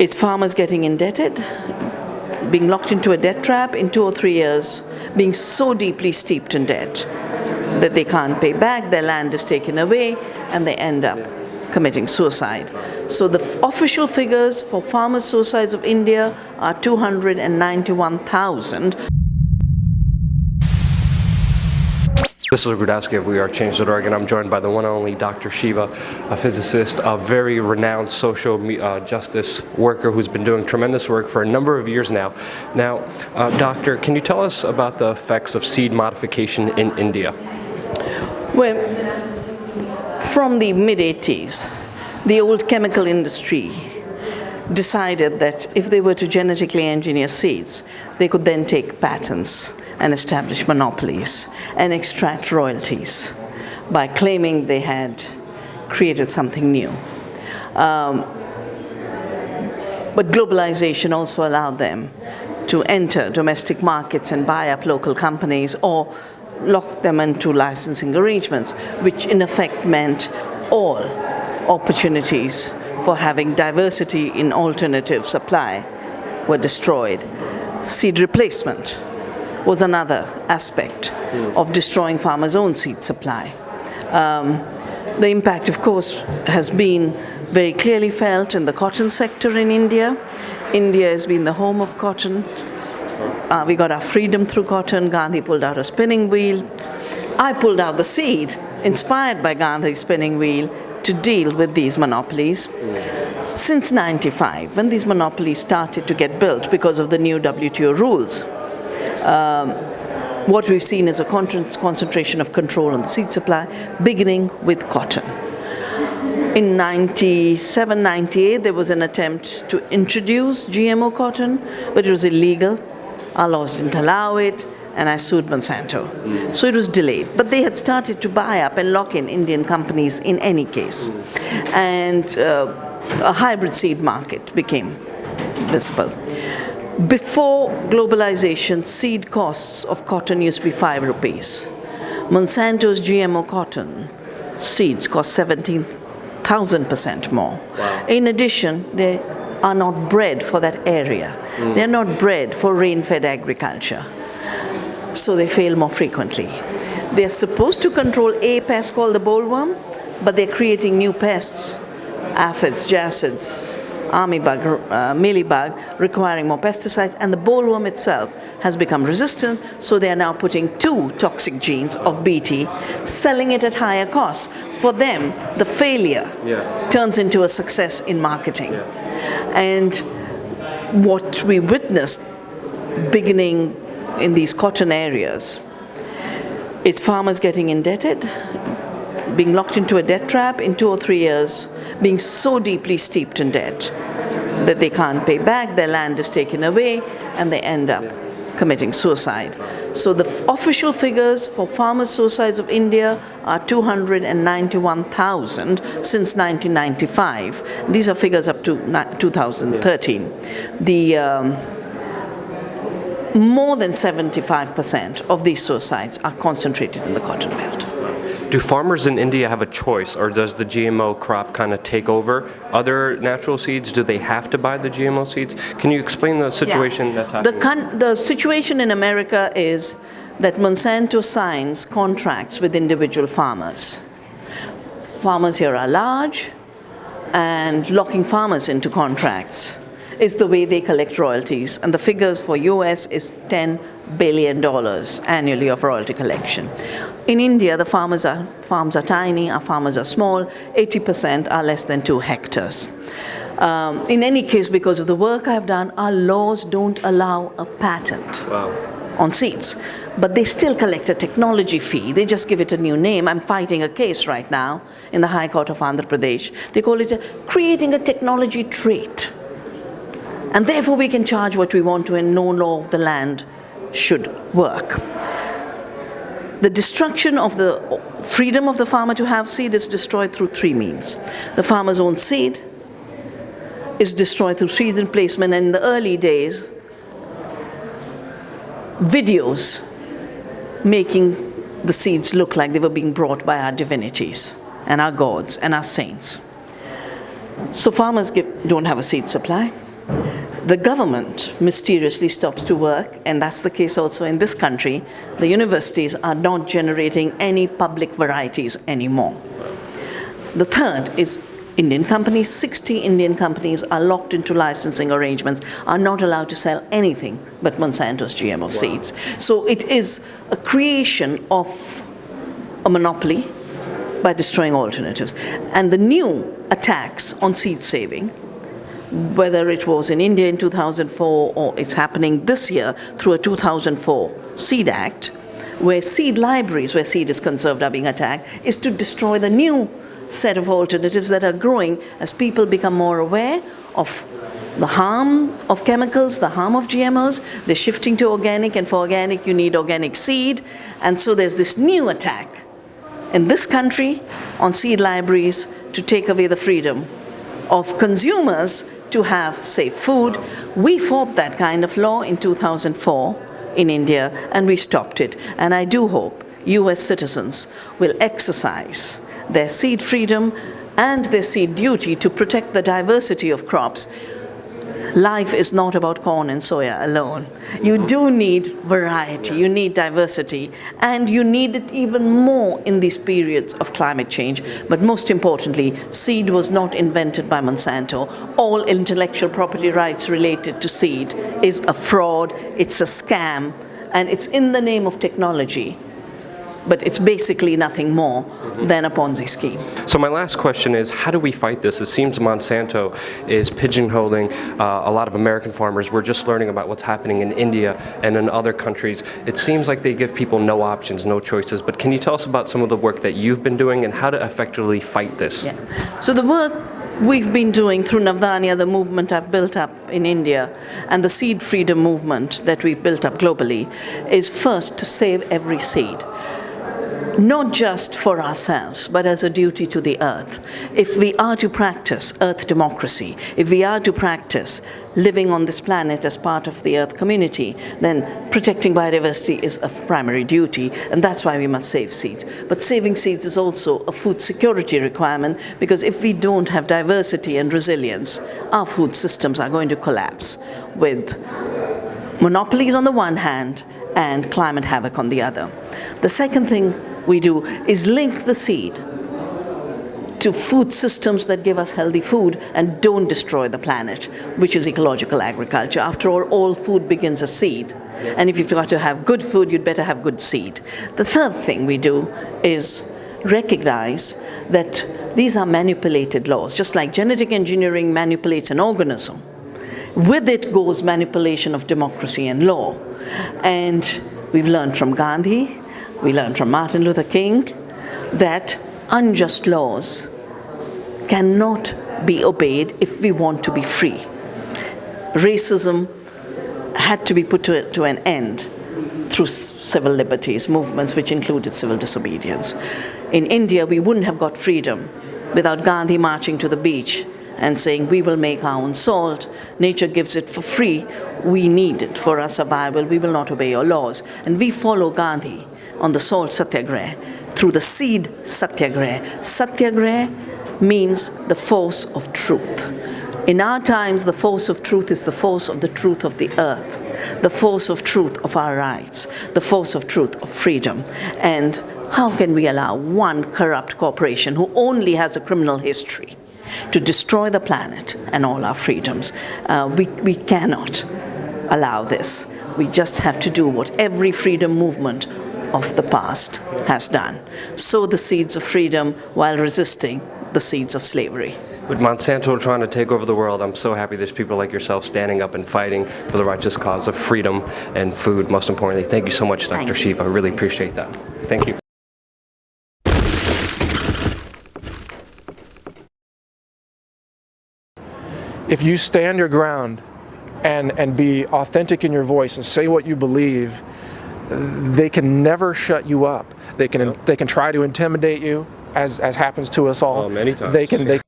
It's farmers getting indebted, being locked into a debt trap in 2 or 3 years, being so deeply steeped in debt that they can't pay back, their land is taken away, and they end up committing suicide. So the official figures for farmers' suicides of India are 291,000. This is Grudowski of WeAreChange.org, and I'm joined by the one and only Dr. Shiva, a physicist, a very renowned social justice worker who's been doing tremendous work for a number of years now. Now, Doctor, can you tell us about the effects of seed modification in India? Well, from the mid-80s, the old chemical industry decided that if they were to genetically engineer seeds, they could then take patents and establish monopolies and extract royalties by claiming they had created something new. But globalization also allowed them to enter domestic markets and buy up local companies or lock them into licensing arrangements, which in effect meant all opportunities for having diversity in alternative supply were destroyed. Seed replacement was another aspect of destroying farmers' own seed supply. The impact, of course, has been very clearly felt in the cotton sector in India. India has been the home of cotton. We got our freedom through cotton. Gandhi pulled out a spinning wheel. I pulled out the seed, inspired by Gandhi's spinning wheel, to deal with these monopolies. Since '95, when these monopolies started to get built because of the new WTO rules, what we've seen is a concentration of control on the seed supply, beginning with cotton. In '97, '98, there was an attempt to introduce GMO cotton, but it was illegal. Our laws didn't allow it, and I sued Monsanto. So it was delayed. But they had started to buy up and lock in Indian companies in any case. And a hybrid seed market became visible. Before globalization, seed costs of cotton used to be 5 rupees. Monsanto's GMO cotton seeds cost 17,000% more. Wow. In addition, they are not bred for that area. They're not bred for rain-fed agriculture. So they fail more frequently. They're supposed to control a pest called the bollworm, but they're creating new pests, aphids, jacids, armybug, mealybug, requiring more pesticides, and the bollworm itself has become resistant, so they are now putting 2 toxic genes of Bt, selling it at higher costs. For them, the failure turns into a success in marketing. And what we witnessed beginning in these cotton areas is farmers getting indebted, being locked into a debt trap in 2 or 3 years, being so deeply steeped in debt that they can't pay back, their land is taken away, and they end up committing suicide. So the official figures for farmers' suicides of India are 291,000 since 1995. These are figures up to 2013. More than 75% of these suicides are concentrated in the cotton belt. Do farmers in India have a choice, or does the GMO crop kind of take over other natural seeds? Do they have to buy the GMO seeds? Can you explain the situation that's happening? The situation in America is that Monsanto signs contracts with individual farmers. Farmers here are large, and locking farmers into contracts is the way they collect royalties. And the figures for US is $10 billion annually of royalty collection. In India, the farms are tiny, our farmers are small, 80% are less than 2 hectares. In any case, because of the work I've done, our laws don't allow a patent on seeds. But they still collect a technology fee. They just give it a new name. I'm fighting a case right now in the High Court of Andhra Pradesh. They call it creating a technology trait. And therefore we can charge what we want to, and no law of the land should work. The destruction of the freedom of the farmer to have seed is destroyed through 3 means. The farmer's own seed is destroyed through seed replacement, and in the early days, videos making the seeds look like they were being brought by our divinities and our gods and our saints. So farmers don't have a seed supply. The government mysteriously stops to work, and that's the case also in this country. The universities are not generating any public varieties anymore. The third is Indian companies. 60 Indian companies are locked into licensing arrangements, are not allowed to sell anything but Monsanto's GMO seeds. So it is a creation of a monopoly by destroying alternatives. And the new attacks on seed saving, whether it was in India in 2004 or it's happening this year through a 2004 Seed Act, where seed libraries, where seed is conserved, are being attacked, is to destroy the new set of alternatives that are growing as people become more aware of the harm of chemicals, the harm of GMOs. They're shifting to organic, and for organic you need organic seed. And so there's this new attack in this country on seed libraries to take away the freedom of consumers to have safe food. We fought that kind of law in 2004 in India, and we stopped it. And I do hope US citizens will exercise their seed freedom and their seed duty to protect the diversity of crops. Life is not about corn and soya alone. You do need variety, you need diversity, and you need it even more in these periods of climate change. But most importantly, seed was not invented by Monsanto. All intellectual property rights related to seed is a fraud, it's a scam, and it's in the name of technology. But it's basically nothing more than a Ponzi scheme. So my last question is, how do we fight this? It seems Monsanto is pigeonholing a lot of American farmers. We're just learning about what's happening in India and in other countries. It seems like they give people no options, no choices. But can you tell us about some of the work that you've been doing and how to effectively fight this? Yeah. So the work we've been doing through Navdanya, the movement I've built up in India, and the seed freedom movement that we've built up globally, is first to save every seed. Not just for ourselves, but as a duty to the earth. If we are to practice earth democracy, if we are to practice living on this planet as part of the earth community, then protecting biodiversity is a primary duty, and that's why we must save seeds. But saving seeds is also a food security requirement, because if we don't have diversity and resilience, our food systems are going to collapse, with monopolies on the one hand and climate havoc on the other. The second thing we do is link the seed to food systems that give us healthy food and don't destroy the planet, which is ecological agriculture. After all food begins as seed. And if you've got to have good food, you'd better have good seed. The third thing we do is recognize that these are manipulated laws. Just like genetic engineering manipulates an organism, with it goes manipulation of democracy and law. And we've learned from Gandhi, we learned from Martin Luther King, that unjust laws cannot be obeyed if we want to be free. Racism had to be put to an end through civil liberties movements, which included civil disobedience. In India, we wouldn't have got freedom without Gandhi marching to the beach and saying, we will make our own salt, nature gives it for free, we need it for our survival, we will not obey your laws. And we follow Gandhi on the salt satyagraha through the seed satyagraha. Satyagraha means the force of truth. In our times, the force of truth is the force of the truth of the earth, the force of truth of our rights, the force of truth of freedom. And how can we allow one corrupt corporation who only has a criminal history to destroy the planet and all our freedoms? We cannot allow this. We just have to do what every freedom movement of the past has done. Sow the seeds of freedom while resisting the seeds of slavery. With Monsanto trying to take over the world, I'm so happy there's people like yourself standing up and fighting for the righteous cause of freedom and food, most importantly. Thank you so much, Dr. Shiva. I really appreciate that. Thank you. If you stand your ground and be authentic in your voice and say what you believe, they can never shut you up. They can try to intimidate you, as happens to us all. Many times. They can